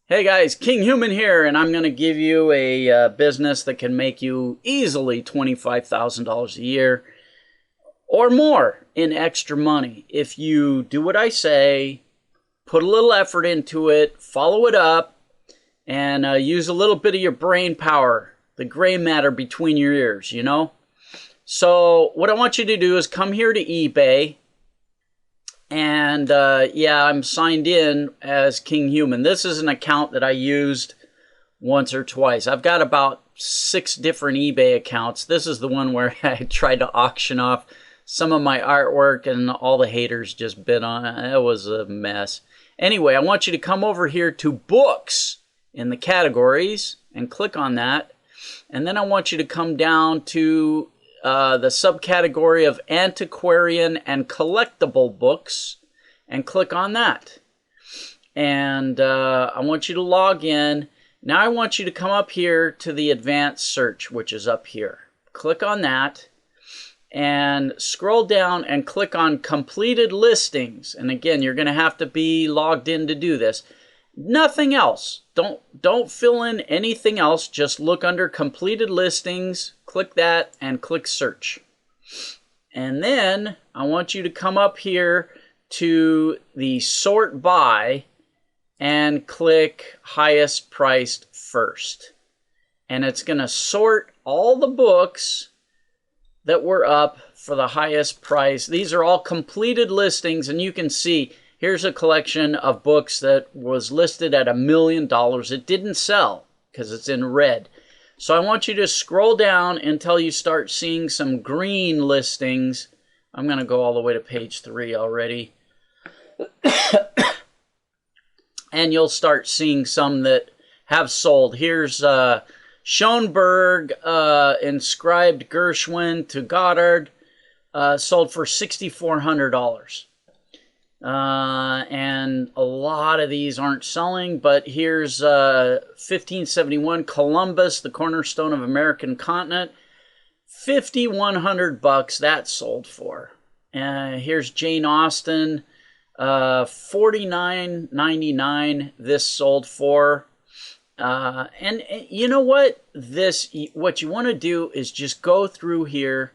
Hey guys, King Human here, and I'm going to give you a business that can make you easily $25,000 a year or more in extra money. If you do what I say, put a little effort into it, follow it up, and use a little bit of your brain power, the gray matter between your ears, you know? So what I want you to do is come here to eBay. And yeah, I'm signed in as King Human. This is an account that I used once or twice. I've got about 6 different eBay accounts. This is the one where I tried to auction off some of my artwork and all the haters just bid on it. It was a mess. Anyway, I want you to come over here to books in the categories and click on that. And then I want you to come down to the subcategory of antiquarian and collectible books and click on that. And I want you to log in. Now I want you to come up here to the advanced search, which is up here. Click on that and scroll down and click on completed listings. And again, you're going to have to be logged in to do this. Nothing else. Don't fill in anything else. Just look under completed listings, click that, and click search. And then I want you to come up here to the sort by and click highest priced first. And it's going to sort all the books that were up for the highest price. These are all completed listings, and you can see here's a collection of books that was listed at $1 million. It didn't sell because it's in red. So I want you to scroll down until you start seeing some green listings. I'm going to go all the way to page 3 already. And you'll start seeing some that have sold. Here's Schoenberg, inscribed Gershwin to Goddard, sold for $6,400. And a lot of these aren't selling, but here's 1571 Columbus, the cornerstone of American continent, $5,100 that sold for. Here's Jane Austen, $49.99 this sold for. And you know what? What you want to do is just go through here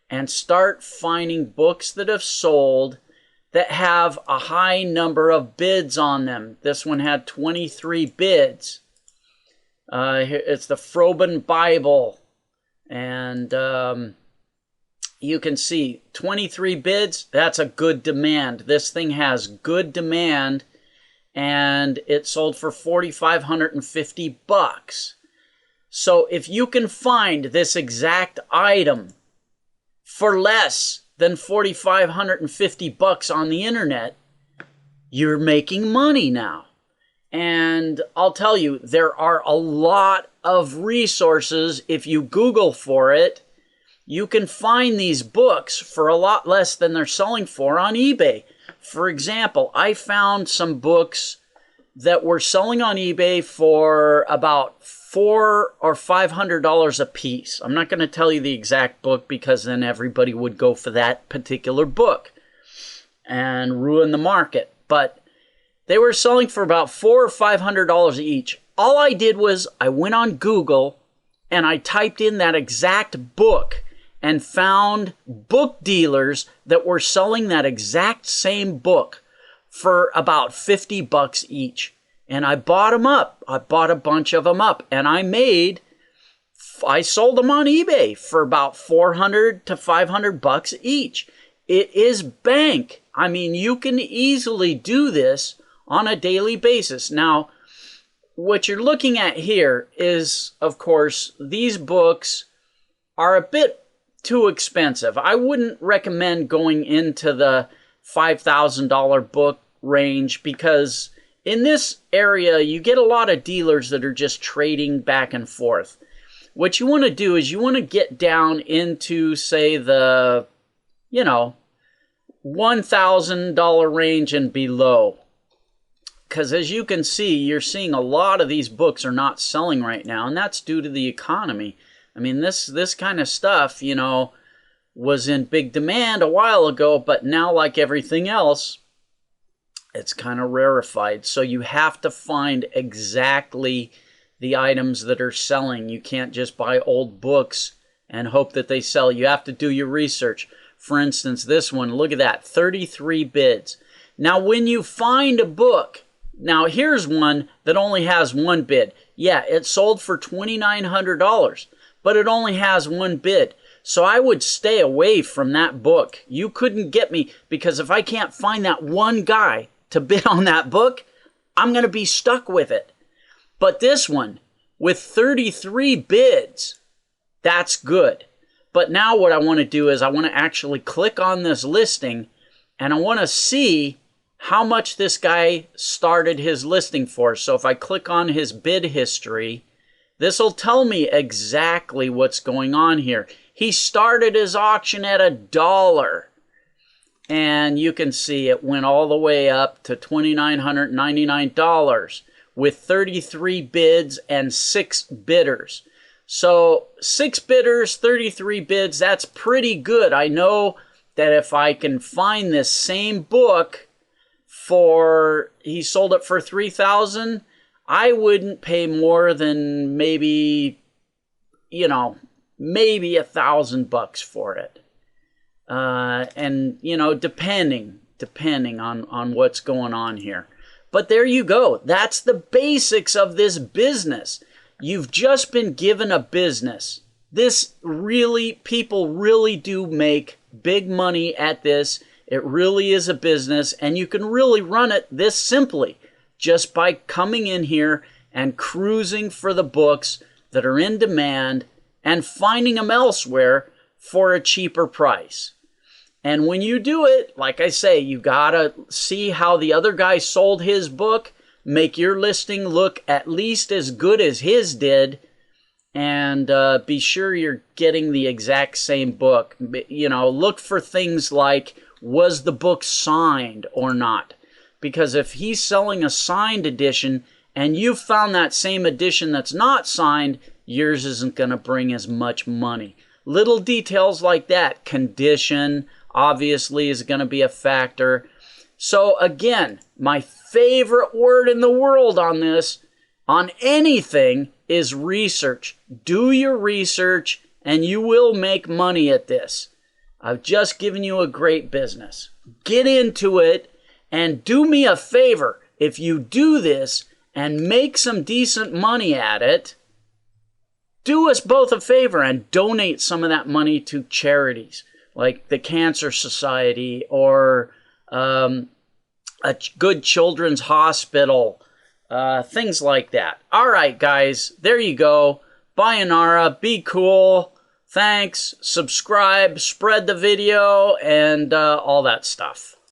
and start finding books that have sold that have a high number of bids on them. This one had 23 bids. It's the Froben Bible. And you can see 23 bids. That's a good demand. This thing has good demand. And it sold for $4,550. So if you can find this exact item for less than $4,550 on the internet, you're making money now. And I'll tell you, there are a lot of resources. If you Google for it, you can find these books for a lot less than they're selling for on eBay. For example, I found some books that were selling on eBay for about $400 or $500 a piece. I'm not going to tell you the exact book because then everybody would go for that particular book and ruin the market. But they were selling for about $400 or $500 each. All I did was I went on Google and I typed in that exact book and found book dealers that were selling that exact same book for about $50 each. And I bought them up. I bought a bunch of them up. And I sold them on eBay for about $400 to $500 each. It is bank. I mean, you can easily do this on a daily basis. Now, what you're looking at here is, of course, these books are a bit too expensive. I wouldn't recommend going into the $5,000 book range because in this area, you get a lot of dealers that are just trading back and forth. What you want to do is you want to get down into, say, the, $1,000 range and below. Because as you can see, you're seeing a lot of these books are not selling right now, and that's due to the economy. I mean, this kind of stuff, was in big demand a while ago, but now, like everything else, It's kind of rarefied. So you have to find exactly the items that are selling. You can't just buy old books and hope that they sell. You have to do your research. For instance, this one, look at that, 33 bids. Now, when you find a book, now here's one that only has one bid. Yeah, it sold for $2,900, but it only has one bid. So I would stay away from that book. You couldn't get me, because if I can't find that one guy to bid on that book, I'm going to be stuck with it. But this one, with 33 bids, that's good. But now what I want to do is I want to actually click on this listing, and I want to see how much this guy started his listing for. So if I click on his bid history, this will tell me exactly what's going on here. He started his auction at $1. And you can see it went all the way up to $2,999 with 33 bids and 6 bidders. So 6 bidders, 33 bids, that's pretty good. I know that if I can find this same book for, he sold it for $3,000, I wouldn't pay more than maybe, you know, maybe $1,000 for it. And, you know, depending on what's going on here. But there you go. That's the basics of this business. You've just been given a business. This really, people really do make big money at this. It really is a business, and you can really run it this simply, just by coming in here and cruising for the books that are in demand and finding them elsewhere for a cheaper price. And when you do it, like I say, you gotta see how the other guy sold his book, make your listing look at least as good as his did, and be sure you're getting the exact same book. You know, look for things like, was the book signed or not? Because if he's selling a signed edition and you found that same edition that's not signed, yours isn't going to bring as much money. Little details like that. Condition, obviously, is going to be a factor. So again, my favorite word in the world on this, on anything, is research. Do your research and you will make money at this. I've just given you a great business. Get into it and do me a favor. If you do this and make some decent money at it, do us both a favor and donate some of that money to charities like the Cancer Society or a good children's hospital, things like that. All right, guys, there you go. Sayonara, be cool. Thanks, subscribe, spread the video, and all that stuff.